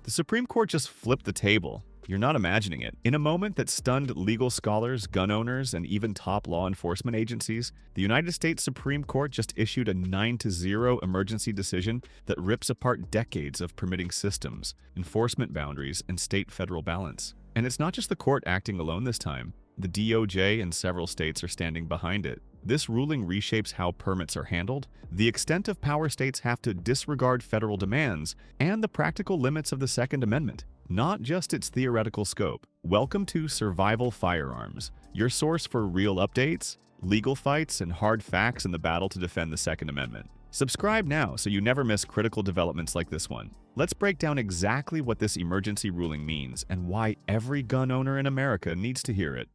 The Supreme Court just flipped the table. You're not imagining it. In a moment that stunned legal scholars, gun owners, and even top law enforcement agencies, the United States Supreme Court just issued a 9-0 emergency decision that rips apart decades of permitting systems, enforcement boundaries, and state-federal balance. And it's not just the court acting alone this time. The DOJ and several states are standing behind it. This ruling reshapes how permits are handled, the extent of power states have to disregard federal demands, and the practical limits of the Second Amendment, not just its theoretical scope. Welcome to Survival Firearms, your source for real updates, legal fights, and hard facts in the battle to defend the Second Amendment. Subscribe now so you never miss critical developments like this one. Let's break down exactly what this emergency ruling means and why every gun owner in America needs to hear it.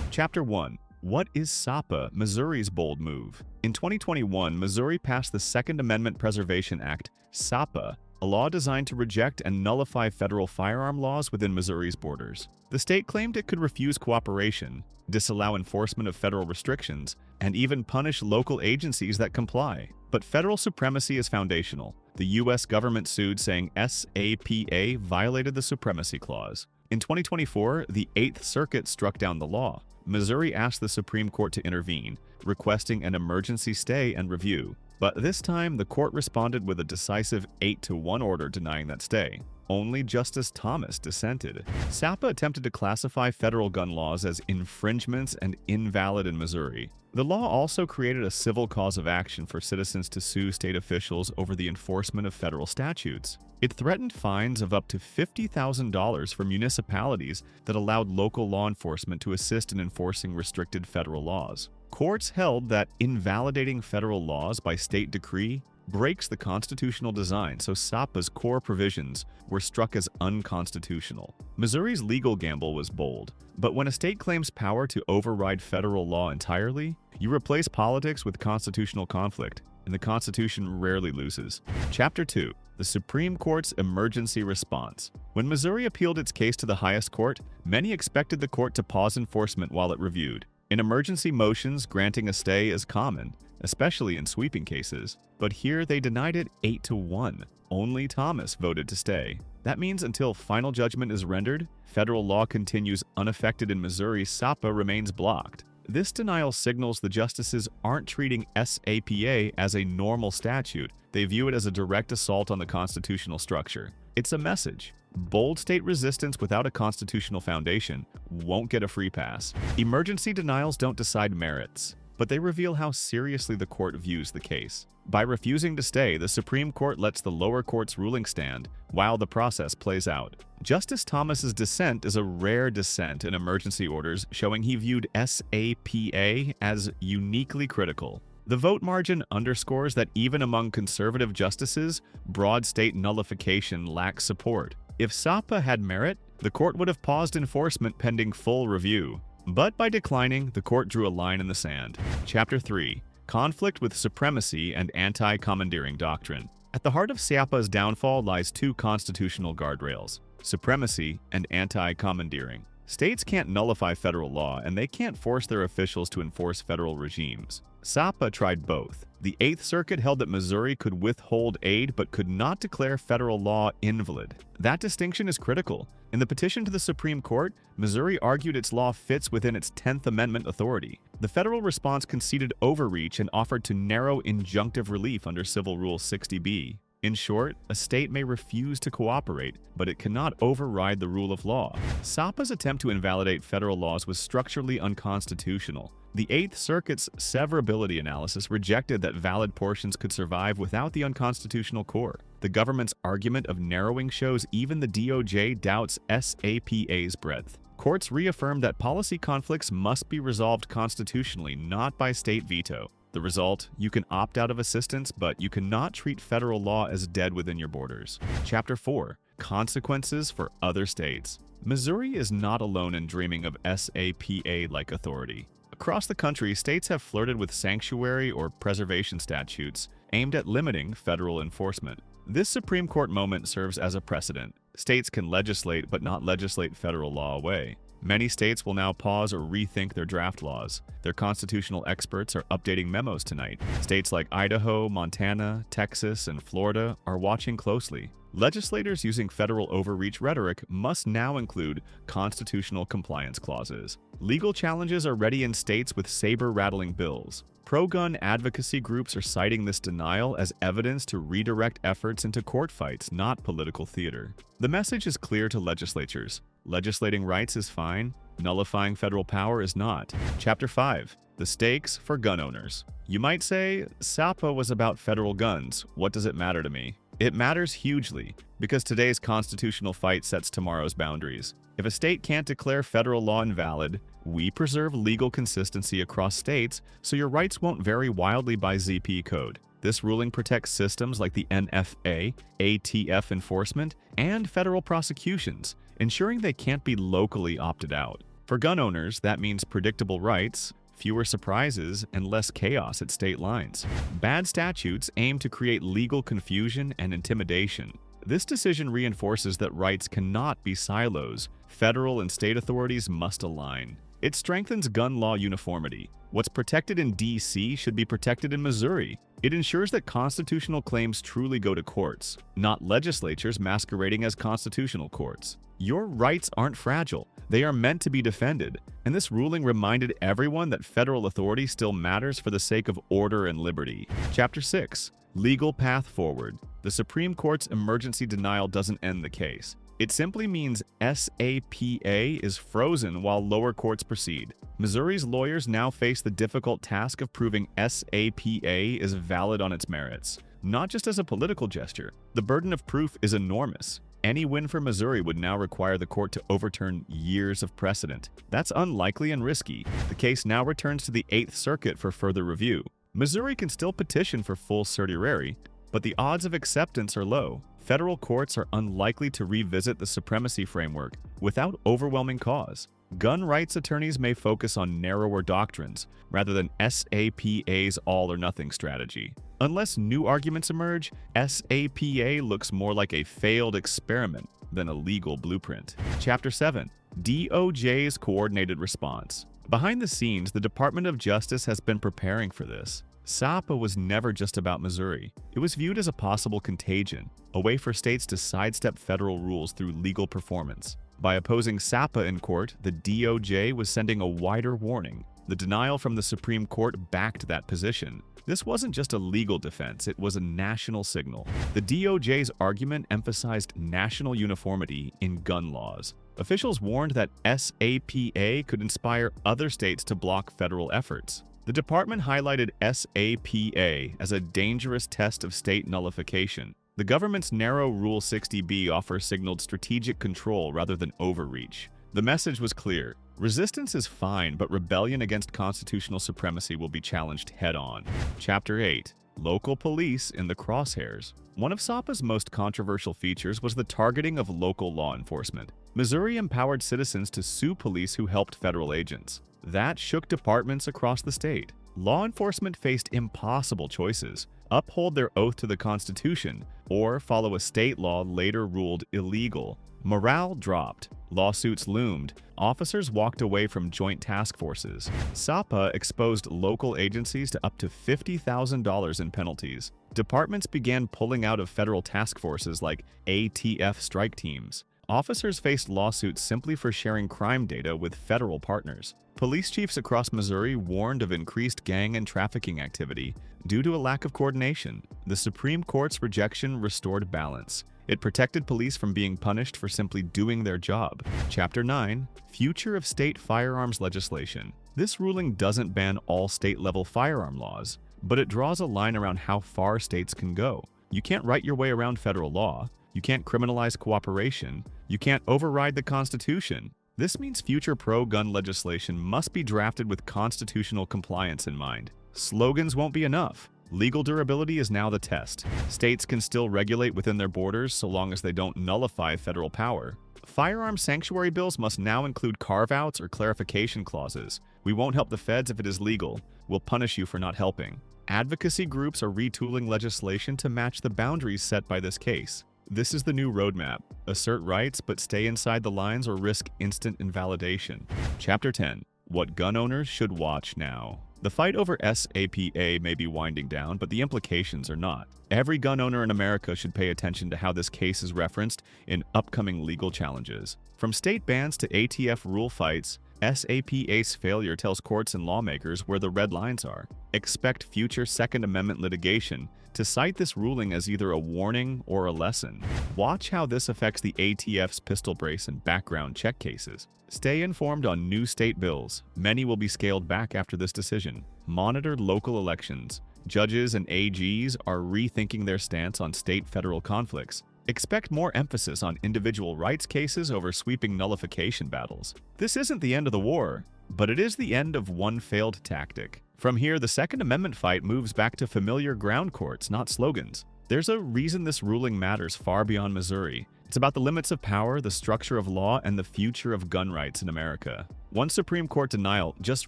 Chapter 1. What is SAPA, Missouri's bold move? In 2021, Missouri passed the Second Amendment Preservation Act, SAPA, a law designed to reject and nullify federal firearm laws within Missouri's borders. The state claimed it could refuse cooperation, disallow enforcement of federal restrictions, and even punish local agencies that comply. But federal supremacy is foundational. The U.S. government sued, saying SAPA violated the Supremacy Clause. In 2024, the Eighth Circuit struck down the law. Missouri asked the Supreme Court to intervene, requesting an emergency stay and review. But this time, the court responded with a decisive 8-1 order denying that stay. Only Justice Thomas dissented. SAPA attempted to classify federal gun laws as infringements and invalid in Missouri. The law also created a civil cause of action for citizens to sue state officials over the enforcement of federal statutes. It threatened fines of up to $50,000 for municipalities that allowed local law enforcement to assist in enforcing restricted federal laws. Courts held that invalidating federal laws by state decree breaks the constitutional design, so SAPA's core provisions were struck as unconstitutional. Missouri's legal gamble was bold, but when a state claims power to override federal law entirely, you replace politics with constitutional conflict, and the Constitution rarely loses. Chapter 2. The Supreme Court's Emergency Response. When Missouri appealed its case to the highest court, many expected the court to pause enforcement while it reviewed. In emergency motions, granting a stay is common, especially in sweeping cases, but here they denied it 8-1. Only Thomas voted to stay. That means until final judgment is rendered, federal law continues unaffected in Missouri. SAPA remains blocked. This denial signals the justices aren't treating SAPA as a normal statute. They view it as a direct assault on the constitutional structure. It's a message. Bold state resistance without a constitutional foundation won't get a free pass. Emergency denials don't decide merits, but they reveal how seriously the court views the case. By refusing to stay, the Supreme Court lets the lower court's ruling stand while the process plays out. Justice Thomas's dissent is a rare dissent in emergency orders, showing he viewed SAPA as uniquely critical. The vote margin underscores that even among conservative justices, broad state nullification lacks support. If SAPA had merit, the court would have paused enforcement pending full review. But by declining, the court drew a line in the sand. Chapter 3. Conflict with Supremacy and Anti-Commandeering Doctrine. At the heart of SAPA's downfall lies two constitutional guardrails: supremacy and anti-commandeering. States can't nullify federal law, and they can't force their officials to enforce federal regimes. SAPA tried both. The Eighth Circuit held that Missouri could withhold aid but could not declare federal law invalid. That distinction is critical. In the petition to the Supreme Court, Missouri argued its law fits within its 10th Amendment authority. The federal response conceded overreach and offered to narrow injunctive relief under Civil Rule 60B. In short, a state may refuse to cooperate, but it cannot override the rule of law. SAPA's attempt to invalidate federal laws was structurally unconstitutional. The Eighth Circuit's severability analysis rejected that valid portions could survive without the unconstitutional core. The government's argument of narrowing shows even the DOJ doubts SAPA's breadth. Courts reaffirmed that policy conflicts must be resolved constitutionally, not by state veto. The result: you can opt out of assistance, but you cannot treat federal law as dead within your borders. Chapter 4. Consequences for other states. Missouri is not alone in dreaming of SAPA-like authority. Across the country, states have flirted with sanctuary or preservation statutes aimed at limiting federal enforcement. This Supreme Court moment serves as a precedent. States can legislate but not legislate federal law away. Many states will now pause or rethink their draft laws. Their constitutional experts are updating memos tonight. States like Idaho, Montana, Texas, and Florida are watching closely. Legislators using federal overreach rhetoric must now include constitutional compliance clauses. Legal challenges are ready in states with saber-rattling bills. Pro-gun advocacy groups are citing this denial as evidence to redirect efforts into court fights, not political theater. The message is clear to legislatures. Legislating rights is fine, nullifying federal power is not. Chapter 5. The stakes for gun owners. You might say, SAPA was about federal guns. What does it matter to me? It matters hugely, because today's constitutional fight sets tomorrow's boundaries. If a state can't declare federal law invalid, we preserve legal consistency across states so your rights won't vary wildly by ZP code. This ruling protects systems like the NFA, ATF enforcement, and federal prosecutions, ensuring they can't be locally opted out. For gun owners, that means predictable rights, fewer surprises, and less chaos at state lines. Bad statutes aim to create legal confusion and intimidation. This decision reinforces that rights cannot be silos. Federal and state authorities must align. It strengthens gun law uniformity. What's protected in D.C. should be protected in Missouri. It ensures that constitutional claims truly go to courts, not legislatures masquerading as constitutional courts. Your rights aren't fragile. They are meant to be defended, and this ruling reminded everyone that federal authority still matters for the sake of order and liberty. Chapter 6. Legal path forward. The Supreme Court's emergency denial doesn't end the case. It simply means SAPA is frozen while lower courts proceed. Missouri's lawyers now face the difficult task of proving SAPA is valid on its merits. Not just as a political gesture, the burden of proof is enormous. Any win for Missouri would now require the court to overturn years of precedent. That's unlikely and risky. The case now returns to the 8th Circuit for further review. Missouri can still petition for full certiorari, but the odds of acceptance are low. Federal courts are unlikely to revisit the Supremacy framework without overwhelming cause. Gun rights attorneys may focus on narrower doctrines rather than SAPA's all-or-nothing strategy. Unless new arguments emerge, SAPA looks more like a failed experiment than a legal blueprint. Chapter 7. DOJ's Coordinated Response. Behind the scenes, the Department of Justice has been preparing for this. SAPA was never just about Missouri. It was viewed as a possible contagion, a way for states to sidestep federal rules through legal performance. By opposing SAPA in court, the DOJ was sending a wider warning. The denial from the Supreme Court backed that position. This wasn't just a legal defense, it was a national signal. The DOJ's argument emphasized national uniformity in gun laws. Officials warned that SAPA could inspire other states to block federal efforts. The department highlighted SAPA as a dangerous test of state nullification. The government's narrow Rule 60B offer signaled strategic control rather than overreach. The message was clear. Resistance is fine, but rebellion against constitutional supremacy will be challenged head-on. Chapter 8. Local police in the crosshairs. One of SAPA's most controversial features was the targeting of local law enforcement. Missouri empowered citizens to sue police who helped federal agents. That shook departments across the state. Law enforcement faced impossible choices: uphold their oath to the Constitution or follow a state law later ruled illegal. Morale dropped. Lawsuits loomed. Officers walked away from joint task forces. SAPA exposed local agencies to up to $50,000 in penalties. Departments began pulling out of federal task forces like ATF strike teams. Officers faced lawsuits simply for sharing crime data with federal partners. Police chiefs across Missouri warned of increased gang and trafficking activity due to a lack of coordination. The Supreme Court's rejection restored balance. It protected police from being punished for simply doing their job. Chapter 9. Future of State Firearms Legislation. This ruling doesn't ban all state-level firearm laws, but it draws a line around how far states can go. You can't write your way around federal law. You can't criminalize cooperation. You can't override the Constitution. This means future pro-gun legislation must be drafted with constitutional compliance in mind. Slogans won't be enough. Legal durability is now the test. States can still regulate within their borders so long as they don't nullify federal power. Firearm sanctuary bills must now include carve-outs or clarification clauses. We won't help the feds if it is legal. We'll punish you for not helping. Advocacy groups are retooling legislation to match the boundaries set by this case. This is the new roadmap. Assert rights, but stay inside the lines or risk instant invalidation. Chapter 10. What gun owners should watch now. The fight over SAPA may be winding down, but the implications are not. Every gun owner in America should pay attention to how this case is referenced in upcoming legal challenges. From state bans to ATF rule fights, SAPA's failure tells courts and lawmakers where the red lines are. Expect future Second Amendment litigation to cite this ruling as either a warning or a lesson. Watch how this affects the ATF's pistol brace and background check cases. Stay informed on new state bills. Many will be scaled back after this decision. Monitor local elections. Judges and AGs are rethinking their stance on state-federal conflicts. Expect more emphasis on individual rights cases over sweeping nullification battles. This isn't the end of the war, but it is the end of one failed tactic. From here, the Second Amendment fight moves back to familiar ground courts, not slogans. There's a reason this ruling matters far beyond Missouri. It's about the limits of power, the structure of law, and the future of gun rights in America. One Supreme Court denial just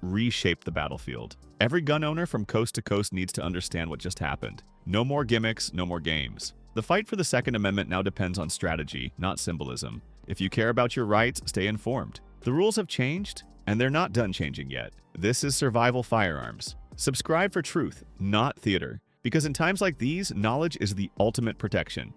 reshaped the battlefield. Every gun owner from coast to coast needs to understand what just happened. No more gimmicks, no more games. The fight for the Second Amendment now depends on strategy, not symbolism. If you care about your rights, stay informed. The rules have changed, and they're not done changing yet. This is Survival Firearms. Subscribe for truth, not theater, because in times like these, knowledge is the ultimate protection.